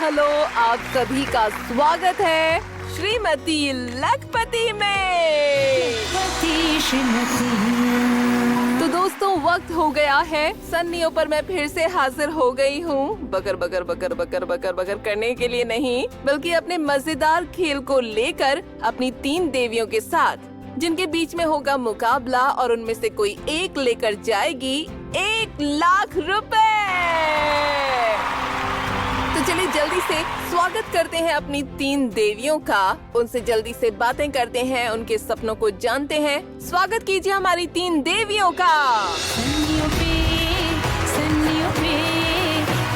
Hello, आप सभी का स्वागत है श्रीमती लखपति में। तो दोस्तों, वक्त हो गया है सन्नियों पर मैं फिर से हाजिर हो गई हूँ। बकर बकर बकर बकर बकर बकर करने के लिए नहीं, बल्कि अपने मजेदार खेल को लेकर अपनी 3 देवियों के साथ, जिनके बीच में होगा मुकाबला और उनमें से कोई एक लेकर जाएगी 1 लाख रुपए। तो चलिए जल्दी से स्वागत करते हैं अपनी 3 देवियों का, उनसे जल्दी से बातें करते हैं, उनके सपनों को जानते हैं। स्वागत कीजिए हमारी 3 देवियों का। सन्नियों पे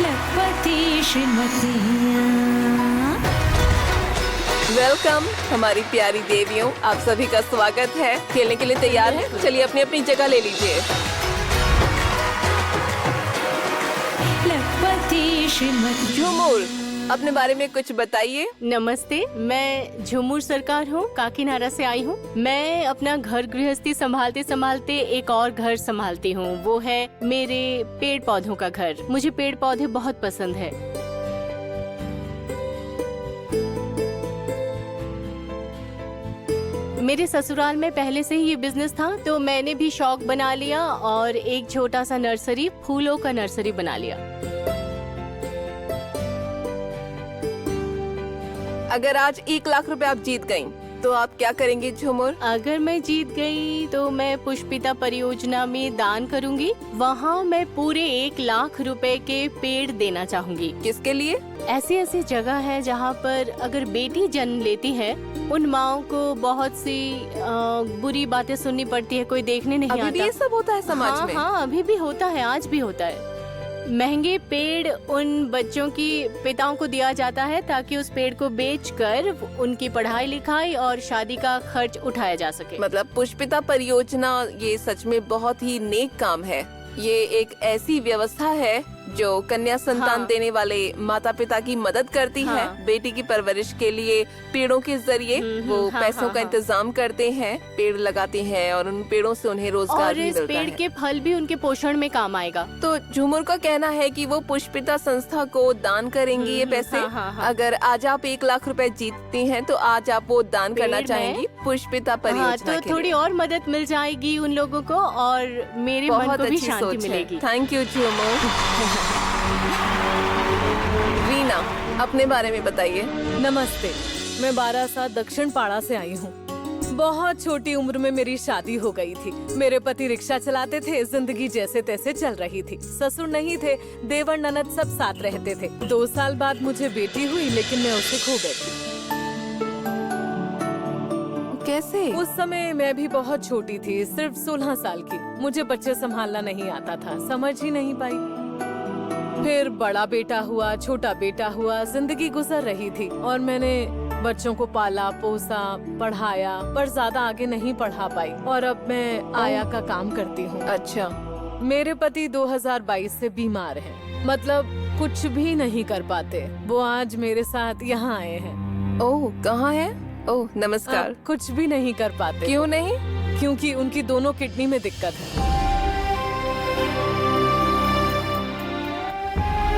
लखपति श्रीमतियाँ। वेलकम हमारी प्यारी देवियों, आप सभी का स्वागत है। खेलने के लिए तैयार हैं? चलिए अपनी अपनी जगह ले लीजिए। लखपति श्रीमती। झूमुर, अपने बारे में कुछ बताइए। नमस्ते, मैं झूमुर सरकार हूँ, काकीनाडा से आई हूँ। मैं अपना घर गृहस्थी संभालते संभालते एक और घर संभालती हूँ, वो है मेरे पेड़ पौधों का घर। मुझे पेड़ पौधे बहुत पसंद है। मेरे ससुराल में पहले से ही ये बिजनेस था, तो मैंने भी शौक बना लिया और एक छोटा सा नर्सरी, फूलों का नर्सरी बना लिया। अगर आज 1 लाख रुपए आप जीत गयी तो आप क्या करेंगे झूमुर? अगर मैं जीत गई तो मैं पुष्पिता परियोजना में दान करूंगी। वहाँ मैं पूरे 1 लाख रुपए के पेड़ देना चाहूंगी। किसके लिए? ऐसी ऐसी जगह है जहाँ पर अगर बेटी जन्म लेती है, उन माओं को बहुत सी बुरी बातें सुननी पड़ती है, कोई देखने नहीं आता। अभी भी ये सब होता है समाज में? हाँ, अभी भी होता है, आज भी होता है। महंगे पेड़ उन बच्चों की पिताओं को दिया जाता है ताकि उस पेड़ को बेचकर उनकी पढ़ाई लिखाई और शादी का खर्च उठाया जा सके। मतलब पुष्पिता परियोजना ये सच में बहुत ही नेक काम है। ये एक ऐसी व्यवस्था है जो कन्या संतान हाँ। देने वाले माता पिता की मदद करती है। बेटी की परवरिश के लिए पेड़ों के जरिए वो पैसों का इंतजाम करते हैं, पेड़ लगाते हैं और उन पेड़ों से उन्हें रोजगार और भी इस मिलता पेड़ है। के फल भी उनके पोषण में काम आएगा। तो झूमुर का कहना है कि वो पुष्पिता संस्था को दान करेंगी ये पैसे। हाँ। अगर आज आप 1 लाख रुपए जीतती हैं तो आज आप वो दान करना चाहेंगी पुष्पिता परियोजना तो थोड़ी और मदद मिल जाएगी उन लोगों को और मेरे मन को भी शांति मिलेगी। Thank you झूमुर। रीना, अपने बारे में बताइए। नमस्ते, मैं 12 साल दक्षिण पाड़ा से आई हूँ। बहुत छोटी उम्र में मेरी शादी हो गई थी। मेरे पति रिक्शा चलाते थे, जिंदगी जैसे तैसे चल रही थी। ससुर नहीं थे, देवर ननद सब साथ रहते थे। 2 साल बाद मुझे बेटी हुई, लेकिन मैं उसे खो गई। कैसे? उस समय मैं भी बहुत छोटी थी, सिर्फ 16 साल की। मुझे बच्चे संभालना नहीं आता था, समझ ही नहीं पाई। फिर बड़ा बेटा हुआ, छोटा बेटा हुआ, जिंदगी गुजर रही थी और मैंने बच्चों को पाला पोसा पढ़ाया, पर ज्यादा आगे नहीं पढ़ा पाई और अब मैं आया का काम करती हूँ। अच्छा। मेरे पति 2022 से बीमार हैं, मतलब कुछ भी नहीं कर पाते। वो आज मेरे साथ यहाँ आए हैं। ओह, कहाँ है? ओह, नमस्कार। कुछ भी नहीं कर पाते। क्यों नहीं? क्योंकि उनकी दोनों किडनी में दिक्कत है।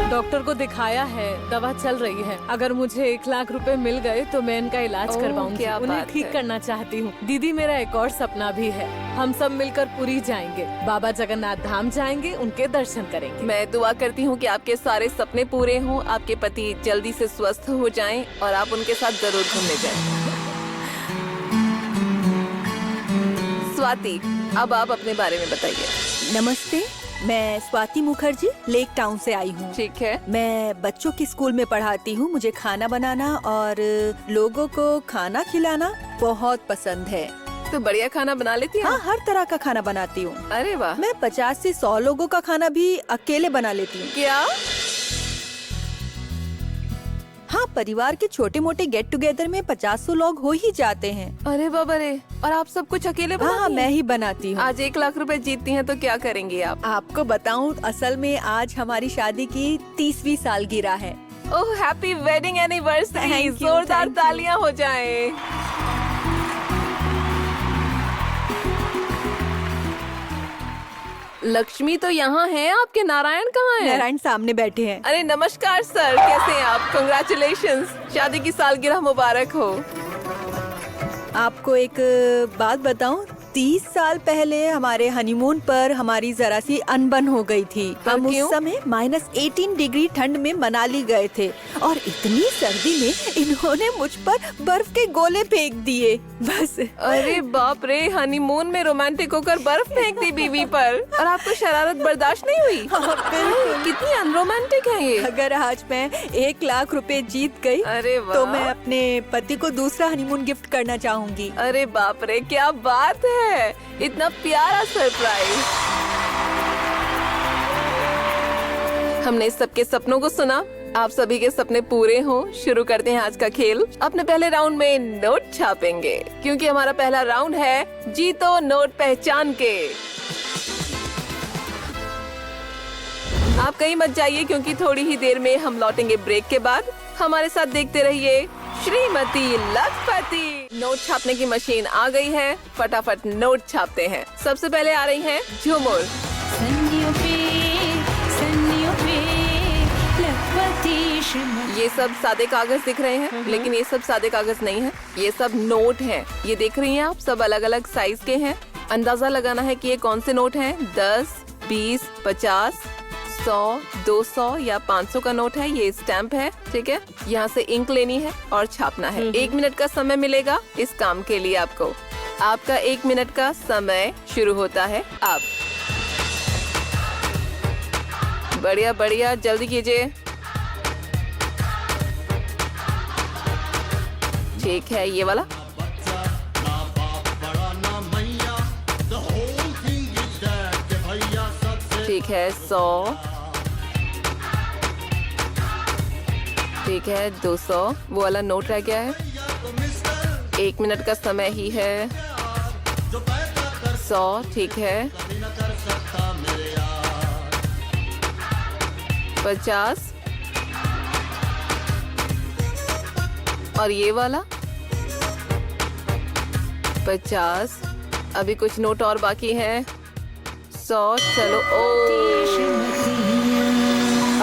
डॉक्टर को दिखाया है, दवा चल रही है। अगर मुझे 1 लाख रुपए मिल गए तो मैं इनका इलाज करवाऊंगी। क्या उन्हें बात ठीक है। करना चाहती हूँ। दीदी, मेरा एक और सपना भी है। हम सब मिलकर पुरी जाएंगे, बाबा जगन्नाथ धाम जाएंगे, उनके दर्शन करेंगे। मैं दुआ करती हूँ कि आपके सारे सपने पूरे हों, आपके पति जल्दी से स्वस्थ हो जाएं और आप उनके साथ जरूर घूमने जाएं। स्वाति, अब आप अपने बारे में बताइए। नमस्ते, मैं स्वाति मुखर्जी लेक टाउन से आई हूँ। ठीक है। मैं बच्चों की स्कूल में पढ़ाती हूँ। मुझे खाना बनाना और लोगों को खाना खिलाना बहुत पसंद है। तो बढ़िया खाना बना लेती हैं? हाँ, हर तरह का खाना बनाती हूँ। अरे वाह। मैं 50 से 100 लोगों का खाना भी अकेले बना लेती हूँ। क्या? हाँ, परिवार के छोटे मोटे गेट टुगेदर में 50 लोग हो ही जाते हैं। अरे बाबा रे, और आप सब कुछ अकेले बनाती हाँ, हैं? मैं ही बनाती हूँ। आज 1 लाख रुपए जीतती हैं तो क्या करेंगी आप? आपको बताऊँ, असल में आज हमारी शादी की 30वीं सालगिरह है। Oh, happy wedding anniversary. Thank you, जोरदार thank you। तालियां हो जाएं। लक्ष्मी तो यहाँ है, आपके नारायण कहाँ हैं? नारायण सामने बैठे हैं। अरे नमस्कार सर, कैसे हैं आप? कंग्रेचुलेशंस, शादी की सालगिरह मुबारक हो। आपको एक बात बताऊं, 30 साल पहले हमारे हनीमून पर हमारी जरा सी अनबन हो गई थी। हम क्यों? उस समय -18 डिग्री ठंड में मनाली गए थे और इतनी सर्दी में इन्होंने मुझ पर बर्फ के गोले फेंक दिए। बस अरे बाप रे, हनीमून में रोमांटिक होकर बर्फ फेंक दी बीवी पर और आपको शरारत बर्दाश्त नहीं हुई? कितनी अनरोमांटिक है ये। अगर आज मैं 1 लाख रुपए जीत गई अरे वाह। तो मैं अपने पति को दूसरा हनीमून गिफ्ट करना चाहूंगी। अरे बाप रे, क्या बात है, इतना प्यारा सरप्राइज। हमने सबके सपनों को सुना, आप सभी के सपने पूरे हों। शुरू करते हैं आज का खेल। अपने पहले राउंड में नोट छापेंगे, क्योंकि हमारा पहला राउंड है जीतो नोट पहचान के। आप कहीं मत जाइए, क्योंकि थोड़ी ही देर में हम लौटेंगे ब्रेक के बाद। हमारे साथ देखते रहिए श्रीमती लखपति। नोट छापने की मशीन आ गई है, फटाफट नोट छापते हैं। सबसे पहले आ रही हैं झूमुर। सन्नियों पे लखपति श्रीमती। ये सब सादे कागज दिख रहे हैं, लेकिन ये सब सादे कागज नहीं है, ये सब नोट हैं। ये देख रही हैं आप, सब अलग अलग साइज के हैं। अंदाजा लगाना है कि ये कौन से नोट हैं। 10, 20, 50, 100, 200 या 500 का नोट है। ये स्टैम्प है, ठीक है। यहाँ से इंक लेनी है और छापना है। 1 मिनट का समय मिलेगा इस काम के लिए आपको। आपका 1 मिनट का समय शुरू होता है अब। बढ़िया बढ़िया, जल्दी कीजिए। ठीक है, ये वाला। ठीक है, 100। ठीक है, 200। वो वाला नोट रह गया है। 1 मिनट का समय ही है। 100, ठीक है। 50 और ये वाला 50। अभी कुछ नोट और बाकी हैं। 100, चलो। ओ,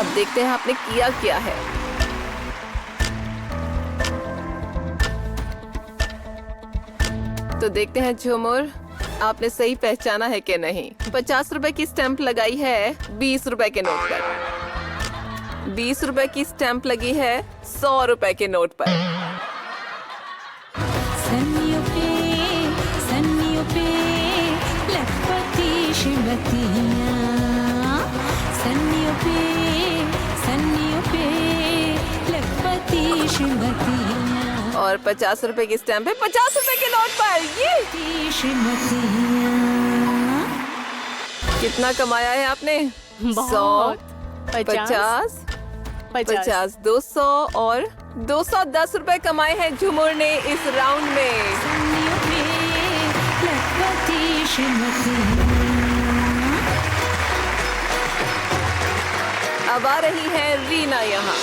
अब देखते हैं आपने किया क्या है। तो देखते हैं झूमुर, आपने सही पहचाना है कि नहीं। 50 रुपए की स्टैंप लगाई है 20 रुपए के नोट पर। 20 रुपए की स्टैंप लगी है 100 रुपए के नोट पर। सन्नियों पे लखपति श्रीमतियाँ। सन्नियों पे लखपति श्रीमतियाँ। और 50 रुपए की स्टैंप है 50 रुपए के नोट पर। ये श्रीमतियाँ। कितना कमाया है आपने? 100, 50, 200 और 210 रुपए कमाए हैं झूमुर ने इस राउंड में। सन्नियों पे लखपति श्रीमतियाँ। अब आ रही है रीना यहाँ।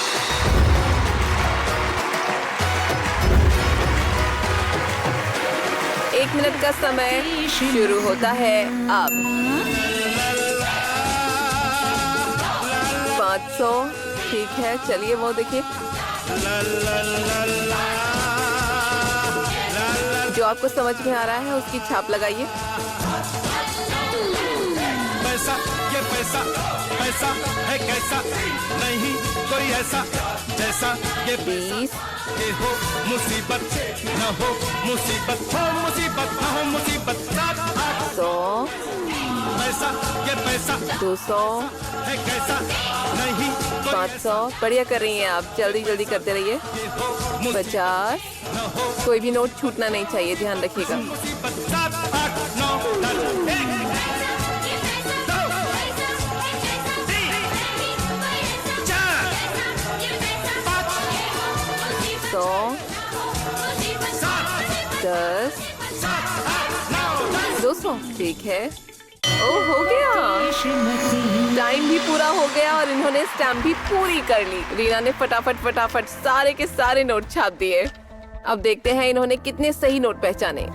एक मिनट का समय शुरू होता है अब। 500, ठीक है, चलिए वो देखिए। जो आपको समझ में आ रहा है उसकी छाप लगाइए। पैसा, ये पैसा, पैसा है कैसा, नहीं कोई ऐसा जैसा ये 20, ये हो मुसीबत, न हो मुसीबत, हो मुसीबत, न हो मुसीबत। 100, पैसा, ये पैसा 200, है कैसा, नहीं कोई 500। बढ़िया कर रही हैं आप, जल्दी जल्दी करते रहिए। ये हो मुसीबत, 50, न हो कोई भी नोट छूटना नहीं चाहिए, ध्यान रखिएगा। मुसीबत। 7, 8, 9, 10, 100, 10, 200, ठीक है। ओ, हो गया। टाइम भी पूरा हो गया और इन्होंने स्टैम्प भी पूरी कर ली। रीना ने फटाफट सारे के सारे नोट छाप दिए। अब देखते हैं इन्होंने कितने सही नोट पहचाने।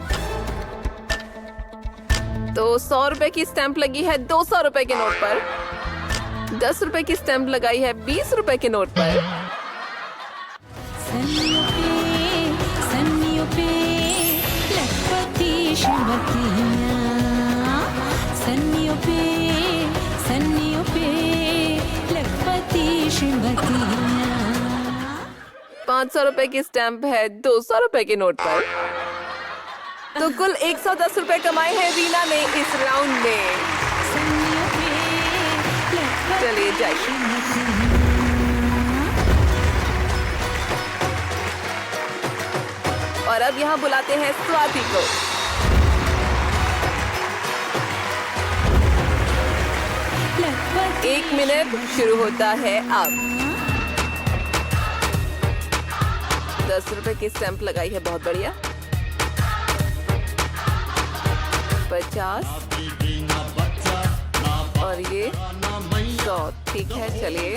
तो 100 रुपए की स्टैंप लगी है 200 रुपए के नोट पर। 10 रुपए की स्टैंप लगाई है 20 रुपए के नोट पर। सन्नियों पे लखपति श्रीमतियाँ। सन्नियों पे लखपति श्रीमतियाँ। 500 रुपए की स्टैंप है 200 रुपए के नोट पर। तो कुल 110 रुपए कमाए हैं रीना ने इस राउंड में। सन्नियों पे लखपति चलिए जाइए। श्रीमतियाँ। और अब यहाँ बुलाते हैं स्वाति को। लखपति 1 मिनट शुरू होता है अब। 10 रुपए की स्टैंप लगाई है, बहुत बढ़िया। 50 और ये 100, ठीक है। चलिए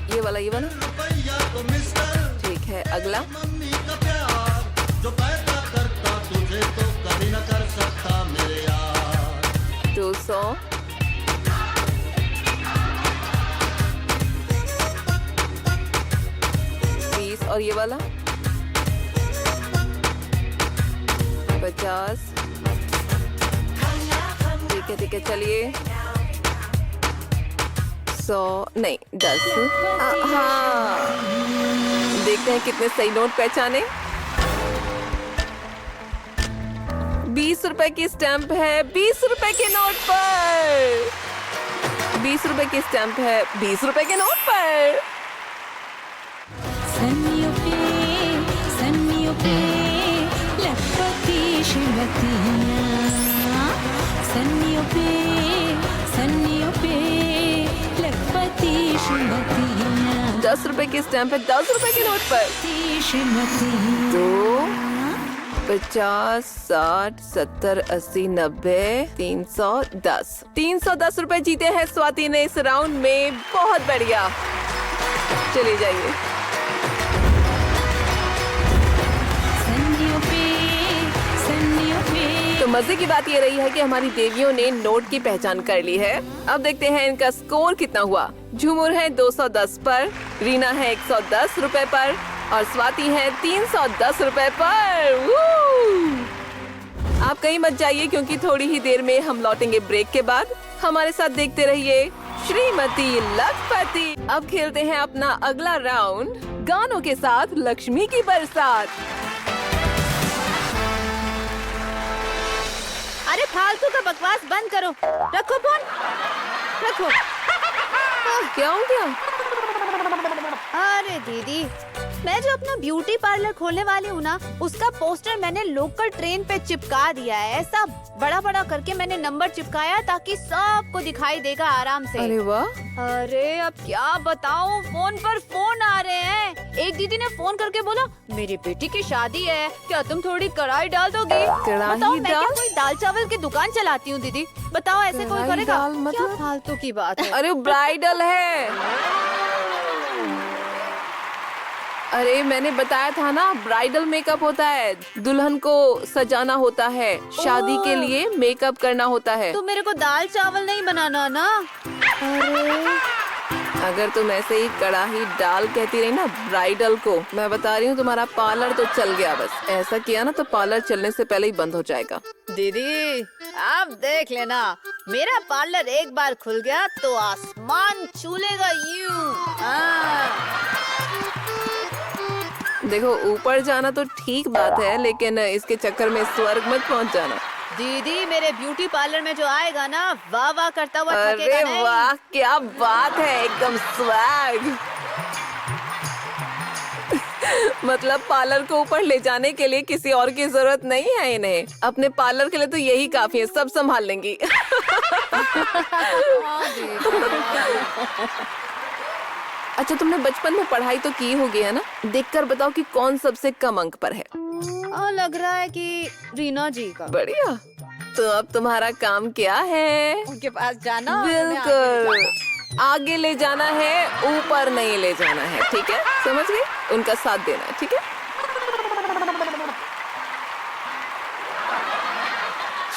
ये वाला ठीक है। अगला 200, 20 और ये वाला 50, ठीक है। चलिए 100 नहीं 10। हाँ, देखते हैं कितने सही नोट पहचाने। 20 रुपए की स्टैंप है 20 रुपए के नोट पर। 20 रुपए की स्टैंप है 20 रुपए के नोट पर। सन्नियों पे लखपति श्रीमतियाँ। सन्नियों पे लखपति श्रीमतियाँ। 10 रुपए की स्टैंप है 10 रुपए के नोट पर। श्रीमतियाँ। 2, 50, 60, 70, 80, 90, 310। 310 रुपए जीते हैं स्वाति ने इस राउंड में। बहुत बढ़िया। चलिए जाइए। सन्नियों पे तो मजे की बात ये रही है कि हमारी देवियों ने नोट की पहचान कर ली है। अब देखते हैं इनका स्कोर कितना हुआ। झूमर है 210 पर, रीना है 110 रुपए पर और स्वाति है 310 रुपए पर। आप कहीं मत जाइए क्योंकि थोड़ी ही देर में हम लौटेंगे ब्रेक के बाद। हमारे साथ देखते रहिए श्रीमती लखपति। अब खेलते हैं अपना अगला राउंड गानों के साथ लक्ष्मी की बरसात। अरे फालतू का बकवास बंद करो। रखो फोन, रखो। क्या हो गया? अरे दीदी, मैं जो अपना ब्यूटी पार्लर खोलने वाली हूँ ना, उसका पोस्टर मैंने लोकल ट्रेन पे चिपका दिया है। ऐसा बड़ा बड़ा करके मैंने नंबर चिपकाया ताकि सबको दिखाई देगा आराम से। अरे वाह। अरे अब क्या बताऊँ, फोन पर फोन आ रहे हैं। एक दीदी ने फोन करके बोला, मेरी बेटी की शादी है, क्या तुम थोड़ी कढ़ाई डाल दोगी? कढ़ाई बताओ, मैं क्या डाल? कोई दाल चावल की दुकान चलाती हूँ दीदी? बताओ ऐसे कोई कढ़ाई करेगा? डाल मतलब? क्या फालतू की बात है। अरे ब्राइडल है। अरे मैंने बताया था ना, ब्राइडल मेकअप होता है। दुल्हन को सजाना होता है, शादी के लिए मेकअप करना होता है। तो मेरे को दाल चावल नहीं बनाना ना। अरे अगर तुम ऐसे ही कढ़ाई डाल कहती रही ना ब्राइडल को, मैं बता रही हूँ तुम्हारा पार्लर तो चल गया। बस ऐसा किया ना तो पार्लर चलने से पहले ही बंद हो जाएगा। दीदी, आप देख लेना, मेरा पार्लर एक बार खुल गया तो आसमान छू लेगा यूं। देखो, ऊपर जाना तो ठीक बात है, लेकिन इसके चक्कर में स्वर्ग मत पहुँच जाना। दीदी, मेरे ब्यूटी पार्लर में जो आएगा ना, वाह वाह करता हुआ अरे थकेगा नहीं। वाह, क्या बात है, एकदम स्वैग। मतलब पार्लर को ऊपर ले जाने के लिए किसी और की जरूरत नहीं है इन्हें। अपने पार्लर के लिए तो यही काफी है, सब संभाल लेंगी। अच्छा, तुमने बचपन में पढ़ाई तो की होगी है ना? देखकर बताओ कि कौन सबसे कम अंक पर है। लग रहा है कि रीना जी का। बढ़िया। तो अब तुम्हारा काम क्या है? उनके पास जाना और उन्हें आगे ले बिल्कुल। जाना। आगे ले जाना है, ऊपर नहीं ले जाना है, ठीक है? समझ गए? उनका साथ देना है, ठीक है?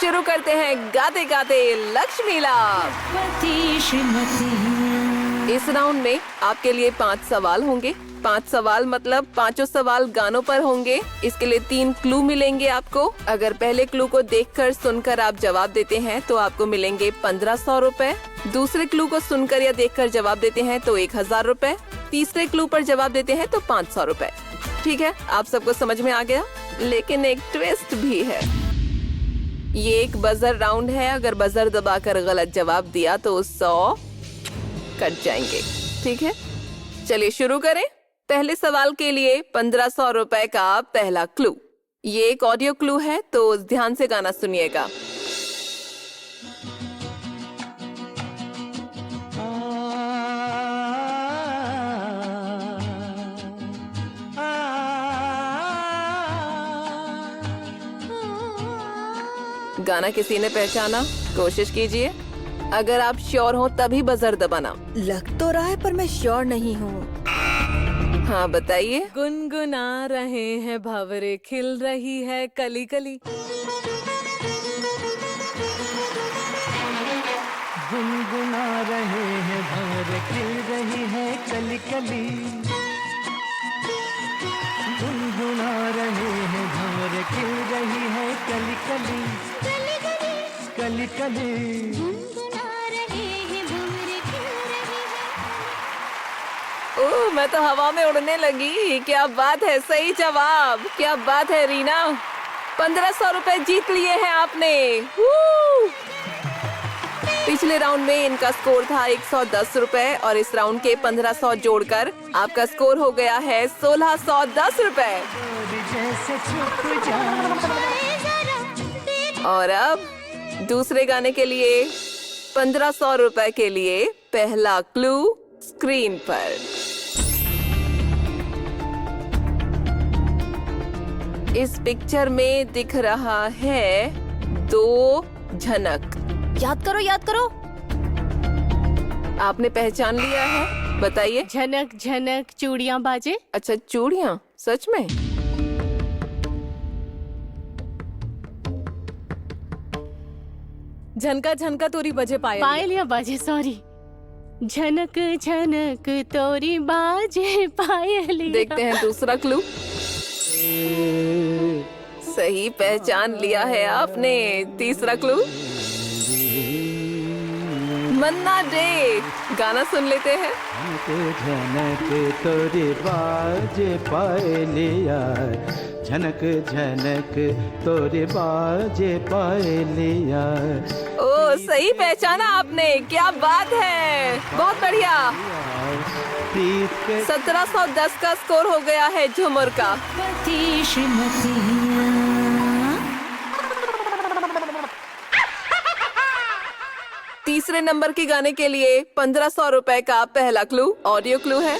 शुरू करते हैं गाते गाते लक्ष्मी लाभ। पति श्रीमती इस राउंड में आपके लिए 5 सवाल होंगे। 5 सवाल मतलब 5 सवाल गानों पर होंगे। इसके लिए 3 क्लू मिलेंगे आपको। अगर पहले क्लू को देखकर सुनकर आप जवाब देते हैं तो आपको मिलेंगे 1500 रुपए। दूसरे क्लू को सुनकर या देखकर जवाब देते हैं तो 1000 रुपए। तीसरे क्लू पर जवाब देते हैं तो 500 रुपए। ठीक है, आप सबको समझ में आ गया? लेकिन एक ट्विस्ट भी है। ये एक बजर राउंड है। अगर बजर दबाकर गलत जवाब दिया तो 100 कट जाएंगे। ठीक है, चलिए शुरू करें। पहले सवाल के लिए 1500 रुपए का पहला क्लू। ये एक ऑडियो क्लू है तो ध्यान से गाना सुनिएगा। गाना किसी ने पहचाना? कोशिश कीजिए। अगर आप श्योर हो तभी बजर दबाना। लग तो रहा है पर मैं श्योर नहीं हूँ। हाँ बताइए। गुनगुना रहे हैं भंवरे, खिल रही है कली कली। गुनगुना रहे हैं भंवरे, खिल रही है कली कली। गुनगुना रहे हैं भंवरे, खिल रही है कली कली। कली कली ओह, मैं तो हवा में उड़ने लगी। क्या बात है, सही जवाब। क्या बात है रीना, 1500 रुपए जीत लिए हैं आपने। पिछले राउंड में इनका स्कोर था 110 रुपए और इस राउंड के 1500 जोड़कर आपका स्कोर हो गया है 1610 रुपए। और अब दूसरे गाने के लिए 1500 रुपए के लिए पहला क्लू स्क्रीन पर। इस पिक्चर में दिख रहा है 2 झनक। याद करो याद करो। आपने पहचान लिया है? बताइए। झनक झनक चूड़ियां बाजे। अच्छा, चूड़ियां? सच में? झनका झनका तोरी बजे पायल। पायलियां बाजे, सॉरी। झनक झनक तोरी बाजे पायलियां। देखते हैं दूसरा क्लू। सही पहचान लिया है आपने। तीसरा क्लू मन्ना डे। गाना सुन लेते हैं। झनक तोरे बाजे पायलिया, झनक झनक तोरे बाजे पायलिया। ओ, सही पहचाना आपने। क्या बात है, बहुत बढ़िया। 1710 का स्कोर हो गया है झुमर का। पति श्रीमती तीसरे नंबर के गाने के लिए 1500 रुपए का पहला क्लू ऑडियो क्लू है।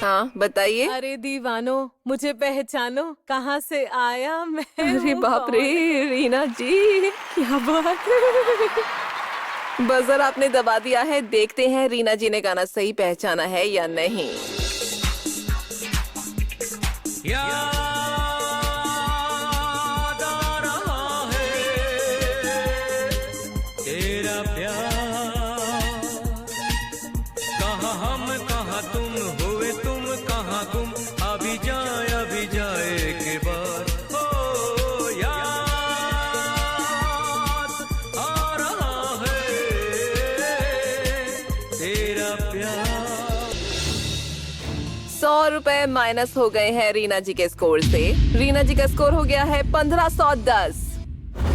हाँ बताइए। अरे दीवानो, मुझे पहचानो, कहाँ से आया मैं? अरे बाप रे रीना जी, क्या बात है। बजर आपने दबा दिया है। देखते हैं रीना जी ने गाना सही पहचाना है या नहीं। याद आ रहा है तेरा प्यार, कहाँ हम कहाँ तुम, हुए तुम कहाँ गुम, अभी जाए के बाद। ओ याद आ रहा है तेरा प्यार। 100 रुपए माइनस हो गए हैं रीना जी के स्कोर से। रीना जी का स्कोर हो गया है 1510।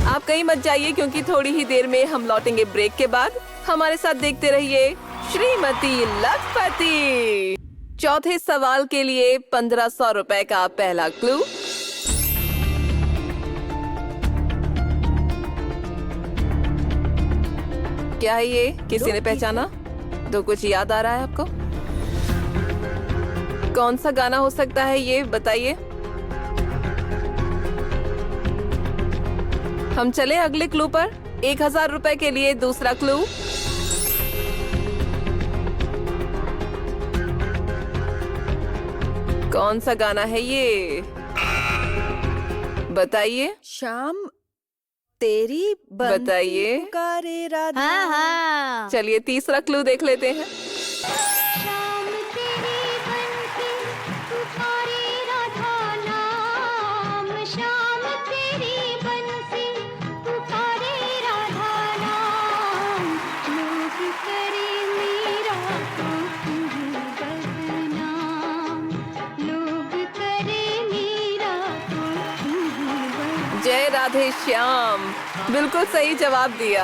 आप कहीं मत जाइए क्योंकि थोड़ी ही देर में हम लौटेंगे ब्रेक के बाद। हमारे साथ देखते रहिए श्रीमती लखपति। चौथे सवाल के लिए 1500 रुपए का पहला क्लू। क्या है ये? किसी ने पहचाना? तो कुछ याद आ रहा है आपको? कौन सा गाना हो सकता है ये, बताइए। हम चले अगले क्लू पर। 1000 रुपए के लिए दूसरा क्लू। कौन सा गाना है ये, बताइए। शाम तेरी बंसी बताइए। पुकारे राधा। हाँ हाँ। चलिए तीसरा क्लू देख लेते हैं। शाम तेरी बंसी पुकारे राधा नाम, शाम तेरी बंसी पुकारे राधा नाम, लोग करे मेरा तो तुम्हें बदनाम, लोग करे मेरा तो तुम्हें बदनाम। जय राधे श्याम, बिल्कुल सही जवाब दिया।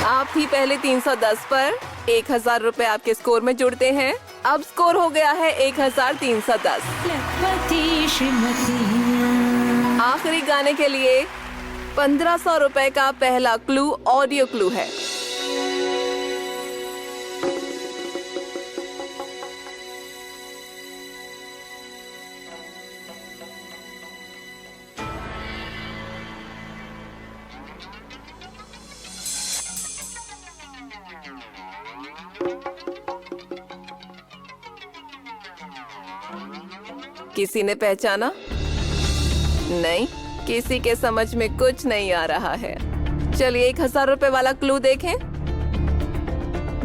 आप ही पहले 310 पर 1000 रुपए आपके स्कोर में जुड़ते हैं। अब स्कोर हो गया है 1310। लखपति श्रीमती। आखिरी गाने के लिए 1500 रुपए का पहला क्लू ऑडियो क्लू है। किसी ने पहचाना? नहीं, किसी के समझ में कुछ नहीं आ रहा है। चलिए 1000 रुपए वाला क्लू देखें।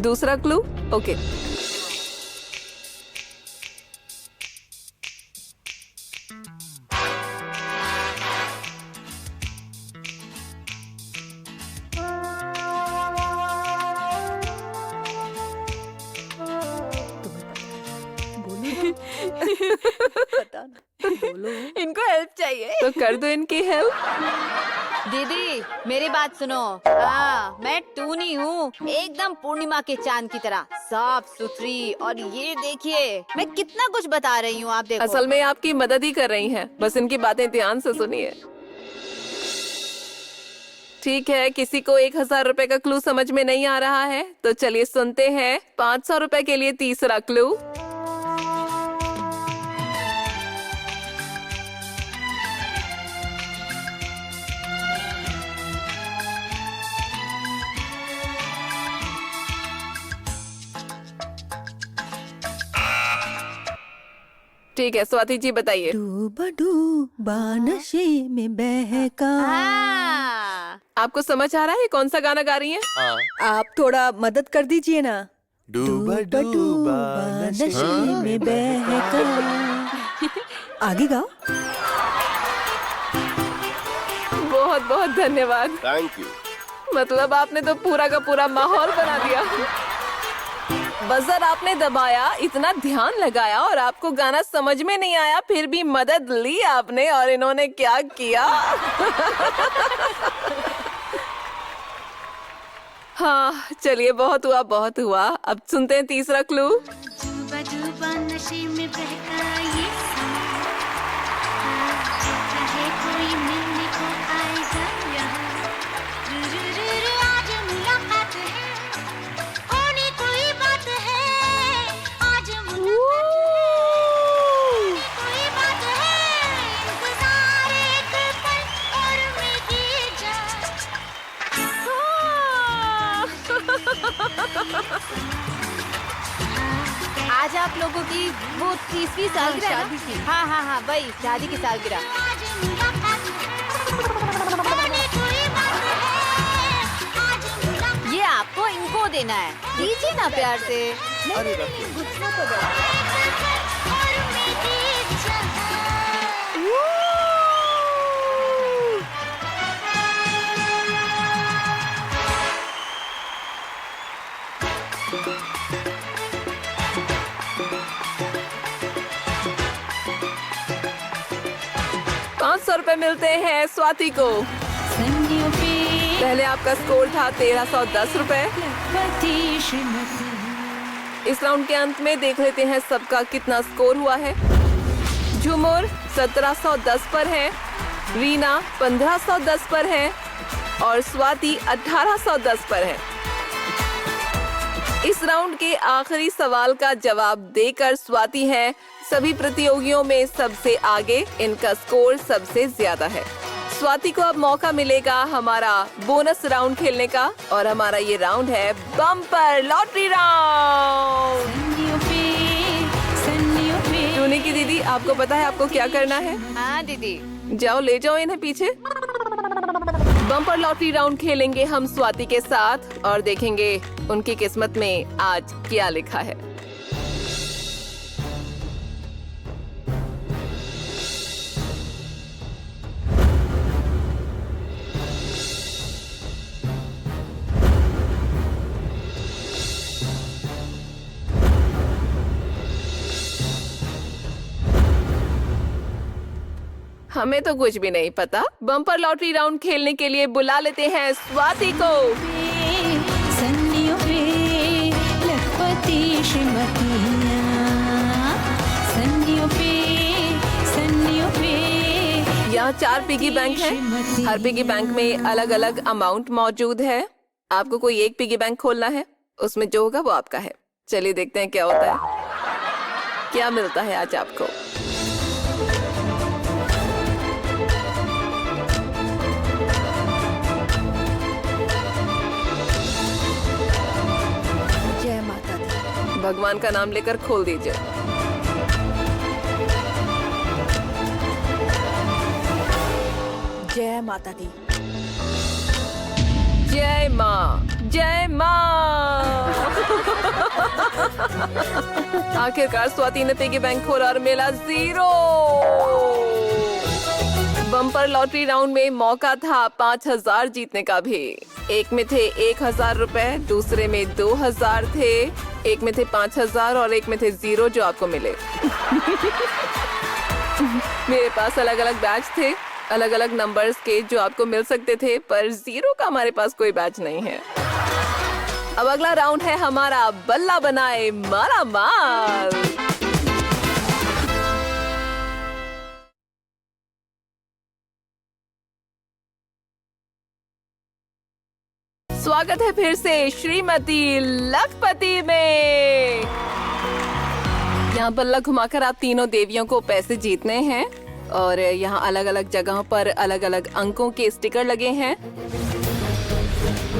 दूसरा क्लू, ओके। पता नहीं, बोलो। इनको हेल्प चाहिए। तो कर दो इनकी हेल्प। दीदी मेरी बात सुनो। हाँ, मैं टूनी हूँ, एकदम पूर्णिमा के चांद की तरह साफ सुथरी। और ये देखिए मैं कितना कुछ बता रही हूँ, आप देखो। असल में आपकी मदद ही कर रही हैं, बस इनकी बातें ध्यान से सुनिए। ठीक है, किसी को 1000 रुपए का क्लू समझ में नहीं आ रहा है तो चलिए सुनते हैं 500 रुपए के लिए तीसरा क्लू। ठीक है, स्वाति जी बताइए। डूबा डूबा नशे में बहका। हाँ। आपको समझ आ रहा है ये कौन सा गाना गा रही हैं? आप थोड़ा मदद कर दीजिए ना। डूबा डूबा नशे में बहका। आगे गाओ। बहुत बहुत धन्यवाद। Thank you. मतलब आपने तो पूरा का पूरा माहौल बना दिया। बजर आपने दबाया, इतना ध्यान लगाया और आपको गाना समझ में नहीं आया, फिर भी मदद ली आपने। और इन्होंने क्या किया? हाँ चलिए, बहुत हुआ बहुत हुआ। अब सुनते हैं तीसरा क्लू। डूबा डूबा नशे में बहका ये समा, चाहे कोई मिलने को आएगा यहाँ, आज मुलाकात है, होनी कोई बात है, आज मुलाकात है, कोई बात है, इंतजार एक पल और मेरी जान। आज आप लोगों की वो 30वीं सालगिरह है शादी की। ना? हाँ हाँ हाँ, वही शादी की सालगिरह। आज मुलाकात है, होनी कोई बात है, आज मुलाकात ये आपको इनको देना है, दीजिए ना प्यार से। अरे रखो। गुस्सा तो बड़ा। और मेरी जान। ₹500 मिलते हैं स्वाति को। संगियों पे पहले आपका स्कोर था 1310 रुपए। लखपति श्रीमती। इस राउंड के अंत में देख लेते हैं सबका कितना स्कोर हुआ है। झूमर 1710 पर है, रीना 1510 पर है, और स्वाति 1810 पर है। इस राउंड के आखिरी सवाल का जवाब देकर स्वाति है सभी प्रतियोगियों में सबसे आगे। इनका स्कोर सबसे ज्यादा है। स्वाति को अब मौका मिलेगा हमारा बोनस राउंड खेलने का और हमारा ये राउंड है बम्पर लॉटरी राउंड। टूनी की दीदी, आपको पता है आपको क्या करना है? हाँ दीदी। जाओ ले जाओ इन्हें पीछे। बम्पर लॉटरी राउंड खेलेंगे हम स्वाति के साथ और देखेंगे उनकी किस्मत में आज क्या लिखा है। हमें तो कुछ भी नहीं पता। बम्पर लॉटरी राउंड खेलने के लिए बुला लेते हैं स्वाति को। यहाँ 4 पिगी बैंक हैं। हर पिगी बैंक में अलग अलग अमाउंट मौजूद है। आपको कोई एक पिगी बैंक खोलना है, उसमें जो होगा वो आपका है। चलिए देखते हैं क्या होता है, क्या मिलता है आज आपको। जय माता दी। भगवान का नाम लेकर खोल दीजिए। जय माता दी। जय माँ, जय माँ। आखिरकार स्वाति ने पिगी बैंक खोला और मिला 0। बम्पर लॉटरी राउंड में मौका था 5000 जीतने का भी। एक में थे 1000 रुपए, दूसरे में 2000 थे, एक में थे 5000 और एक में थे 0 जो आपको मिले। मेरे पास अलग अलग बैच थे, अलग अलग नंबर्स के जो आपको मिल सकते थे, पर 0 का हमारे पास कोई बैच नहीं है। अब अगला राउंड है हमारा बल्ला बनाए माला माल। स्वागत है फिर से श्रीमती लखपति में। यहाँ बल्ला घुमाकर आप तीनों देवियों को पैसे जीतने हैं और यहाँ अलग अलग जगहों पर अलग अलग अंकों के स्टिकर लगे हैं।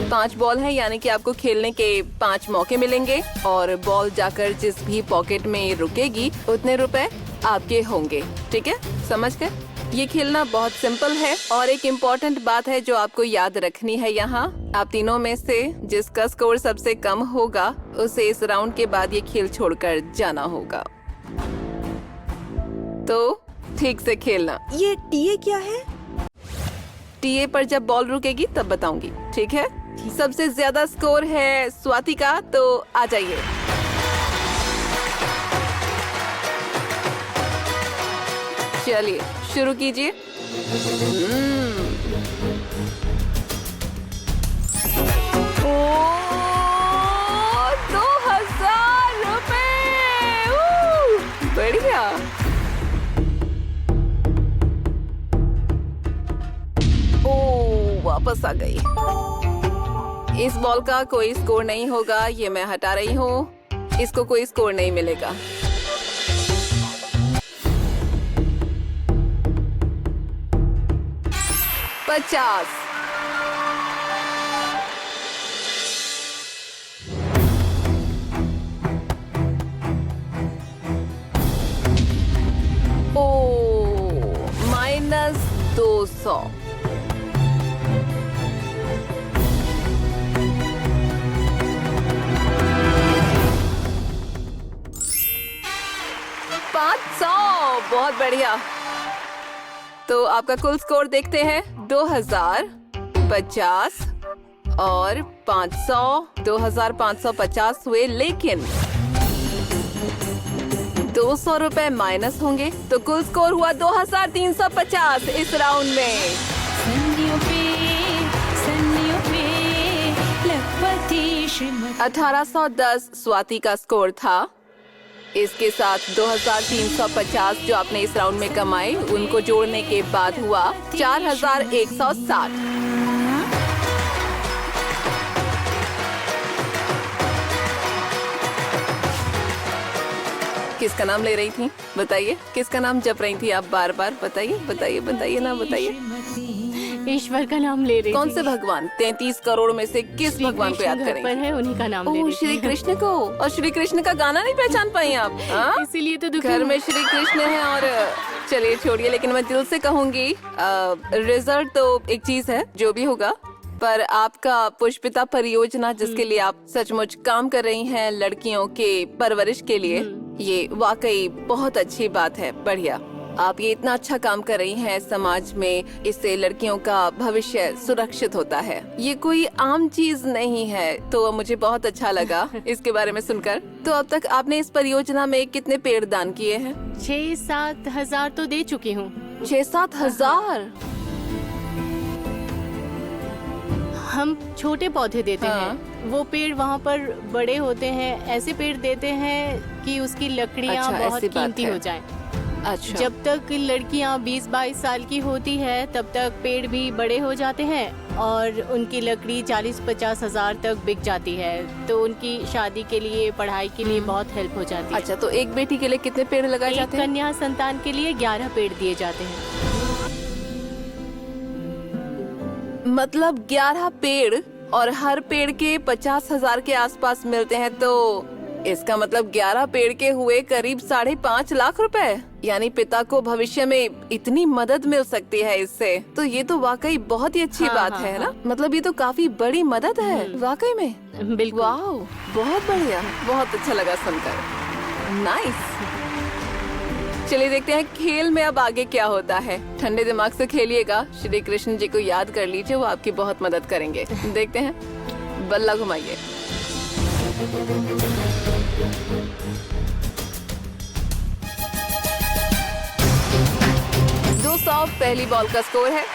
5 बॉल हैं, यानी कि आपको खेलने के 5 मौके मिलेंगे और बॉल जाकर जिस भी पॉकेट में रुकेगी उतने रुपए आपके होंगे। ठीक है, समझ गए? ये खेलना बहुत सिंपल है और एक इम्पोर्टेंट बात है जो आपको याद रखनी है। यहाँ आप तीनों में से जिसका स्कोर सबसे कम होगा उसे इस राउंड के बाद ये खेल छोड़कर जाना होगा। तो ठीक से खेलना। ये टीए क्या है? टीए पर जब बॉल रुकेगी तब बताऊंगी। ठीक है? सबसे ज्यादा स्कोर है स्वाति का, तो आ जाइए। चलिए शुरू कीजिए। ओ 2000 रुपए। बढ़िया। ओ वापस आ गई। इस बॉल का कोई स्कोर नहीं होगा, ये मैं हटा रही हूँ। इसको कोई स्कोर नहीं मिलेगा। $50। ओ -200। बहुत बढ़िया। तो आपका कुल स्कोर देखते हैं। 2000, 50 और 500। 2550 हुए, लेकिन 200 रुपए माइनस होंगे, तो कुल स्कोर हुआ 2350 इस राउंड में। 1810 स्वाति का स्कोर था। इसके साथ 2350 जो आपने इस राउंड में कमाए, उनको जोड़ने के बाद हुआ 4160। किसका नाम ले रही थी? बताइए, किसका नाम जप रही थी आप बार बार? बताइए बताइए बताइए ना, बताइए। ईश्वर का नाम ले रही कौन थी। से भगवान? 33 करोड़ में से किस श्री भगवान को याद कृष्ण घर करेंगे? पर है, उन्हीं का नाम ले ओह, रही श्री थी। कृष्ण को। और श्री कृष्ण का गाना नहीं पहचान पाई आप? हाँ? इसीलिए तो दुखी घर हूँ। में श्री कृष्ण है। और चलिए छोड़िए, लेकिन मैं दिल से कहूंगी रिजल्ट तो एक चीज है, जो भी होगा, पर आपका पुष्पिता परियोजना जिसके लिए आप सचमुच काम कर रही हैं लड़कियों के परवरिश के लिए, ये वाकई बहुत अच्छी बात है। बढ़िया, आप ये इतना अच्छा काम कर रही हैं समाज में, इससे लड़कियों का भविष्य सुरक्षित होता है। ये कोई आम चीज नहीं है, तो मुझे बहुत अच्छा लगा इसके बारे में सुनकर। तो अब तक आपने इस परियोजना में कितने पेड़ दान किए हैं? 6-7 हजार तो दे चुकी हूँ। 6-7 हजार? हम छोटे पौधे देते हाँ। हैं, वो पेड़ वहाँ पर बड़े होते हैं। ऐसे पेड़ देते हैं कि उसकी लकड़ियाँ अच्छा, बहुत ऐसी बात कीमती है। हो जाएं। अच्छा, जब तक लड़कियाँ 20-22 साल की होती है तब तक पेड़ भी बड़े हो जाते हैं और उनकी लकड़ी 40-50 हजार तक बिक जाती है। तो उनकी शादी के लिए, पढ़ाई के लिए बहुत हेल्प हो जाती है। अच्छा, तो एक बेटी के लिए कितने पेड़ लगाए एक जाते हैं? कन्या संतान के लिए 11 पेड़ दिए जाते हैं। मतलब 11 पेड़, और हर पेड़ के 50,000 के आसपास मिलते हैं, तो इसका मतलब 11 पेड़ के हुए करीब 5.5 लाख रुपए। यानी पिता को भविष्य में इतनी मदद मिल सकती है इससे, तो ये तो वाकई बहुत ही अच्छी हाँ, बात हाँ, है हाँ। ना? मतलब ये तो काफी बड़ी मदद है वाकई में। बिल्कुल। वाह, बहुत बढ़िया, बहुत अच्छा लगा सुनकर। नाइस। चलिए देखते हैं खेल में अब आगे क्या होता है। ठंडे दिमाग से खेलिएगा, श्री कृष्ण जी को याद कर लीजिए, वो आपकी बहुत मदद करेंगे। देखते हैं, बल्ला घुमाइए। दो 200 पहली बॉल का स्कोर है।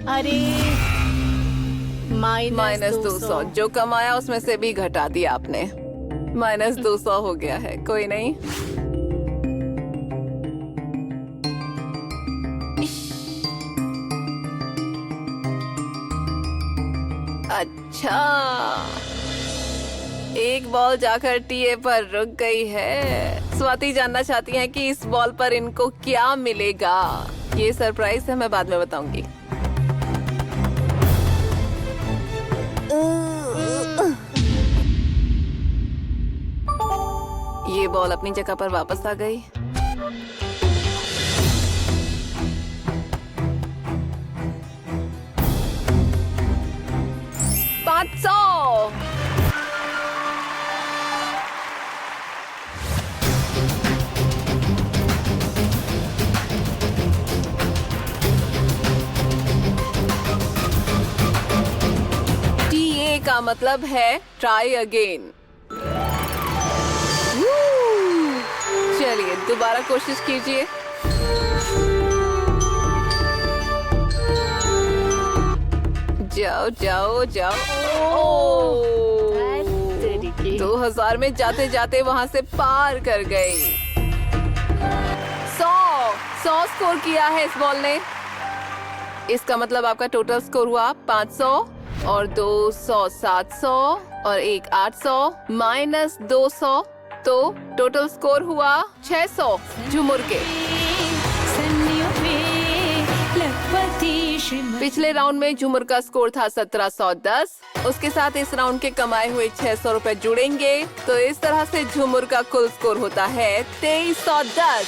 अरे माइनस 200 जो कमाया उसमें से भी घटा दिया आपने। माइनस 200 हो गया है, कोई नहीं। अच्छा, एक बॉल जाकर टीए पर रुक गई है। स्वाति जानना चाहती हैं कि इस बॉल पर इनको क्या मिलेगा। ये सरप्राइज है, मैं बाद में बताऊंगी। ये बॉल अपनी जगह पर वापस आ गई। $500। टीए का मतलब है ट्राई अगेन। चलिए दोबारा कोशिश कीजिए। जाओ जाओ जाओ। 2000 में जाते जाते वहां से पार कर गई। 100 स्कोर किया है इस बॉल ने। इसका मतलब आपका टोटल स्कोर हुआ 500 और 200 700 और एक 800 माइनस 200, तो टोटल स्कोर हुआ 600 झुमुर के। पिछले राउंड में झुमुर का स्कोर था 1710। उसके साथ इस राउंड के कमाए हुए 600 रुपए जुड़ेंगे, तो इस तरह से झुमुर का कुल स्कोर होता है 2310।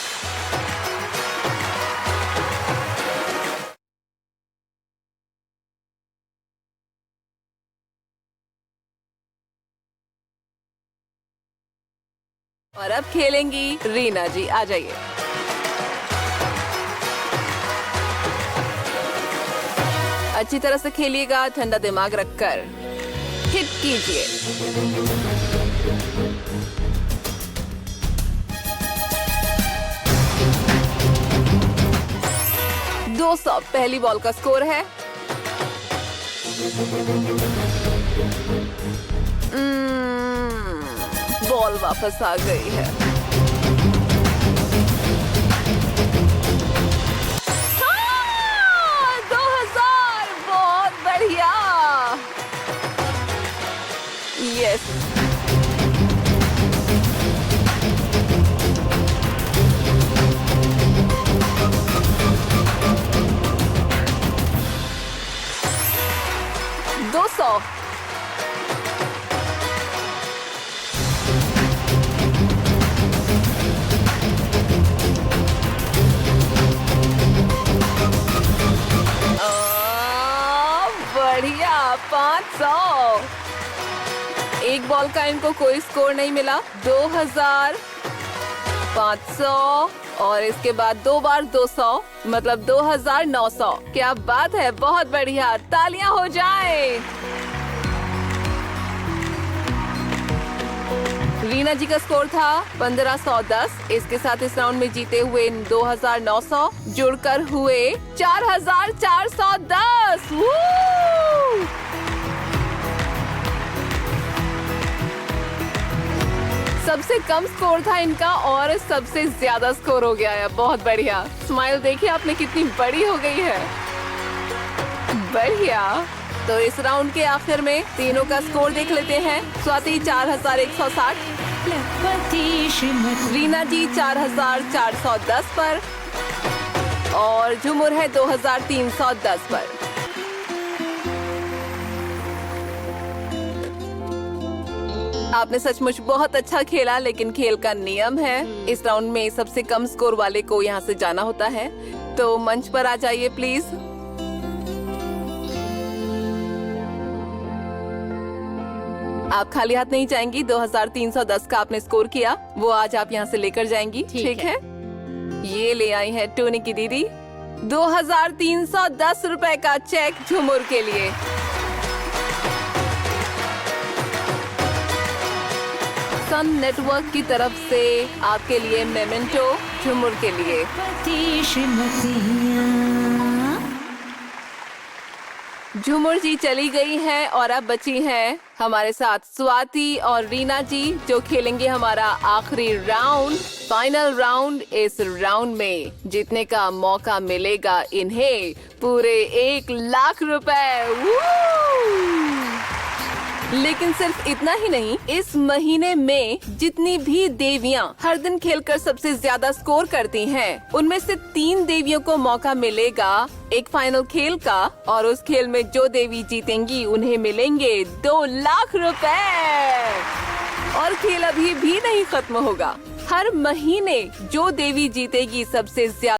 और अब खेलेंगी रीना जी, आ जाइए। अच्छी तरह से खेलिएगा, ठंडा दिमाग रखकर हिट कीजिए। $200 पहली बॉल का स्कोर है। बॉल वापस आ गई है। 800। एक बॉल का इनको कोई स्कोर नहीं मिला। 2500 और इसके बाद 2 बार 200 मतलब 2900। क्या बात है, बहुत बढ़िया, तालियां हो जाएं। रीना जी का स्कोर था 1510। इसके साथ इस राउंड में जीते हुए 2900 जुड़कर हुए 4410। सबसे कम स्कोर था इनका और सबसे ज्यादा स्कोर हो गया है। बहुत बढ़िया। स्माइल देखिए आपने कितनी बड़ी हो गई है। बढ़िया। तो इस राउंड के आखिर में तीनों का स्कोर देख लेते हैं। स्वाति 4160, रीना जी 4410 पर और झुमुर है 2310 पर। आपने सचमुच बहुत अच्छा खेला, लेकिन खेल का नियम है इस राउंड में सबसे कम स्कोर वाले को यहाँ से जाना होता है। तो मंच पर आ जाइए प्लीज। आप खाली हाथ नहीं जाएंगी। 2310 का आपने स्कोर किया, वो आज आप यहाँ से लेकर जाएंगी। ठीक है। ये ले आई है टोनी की दीदी 2310 रुपए का चेक झुमुर के लिए। सन नेटवर्क की तरफ से आपके लिए मेमेंटो झुमुर के लिए। झुमुर जी चली गई हैं और अब बची हैं हमारे साथ स्वाति और रीना जी, जो खेलेंगे हमारा आखिरी राउंड, फाइनल राउंड। इस राउंड में जीतने का मौका मिलेगा इन्हें पूरे 1 लाख रुपए। लेकिन सिर्फ इतना ही नहीं, इस महीने में जितनी भी देवियां हर दिन खेलकर सबसे ज्यादा स्कोर करती हैं, उनमें से 3 देवियों को मौका मिलेगा एक फाइनल खेल का, और उस खेल में जो देवी जीतेंगी उन्हें मिलेंगे 2 लाख रुपए। और खेल अभी भी नहीं खत्म होगा। हर महीने जो देवी जीतेगी सबसे ज्यादा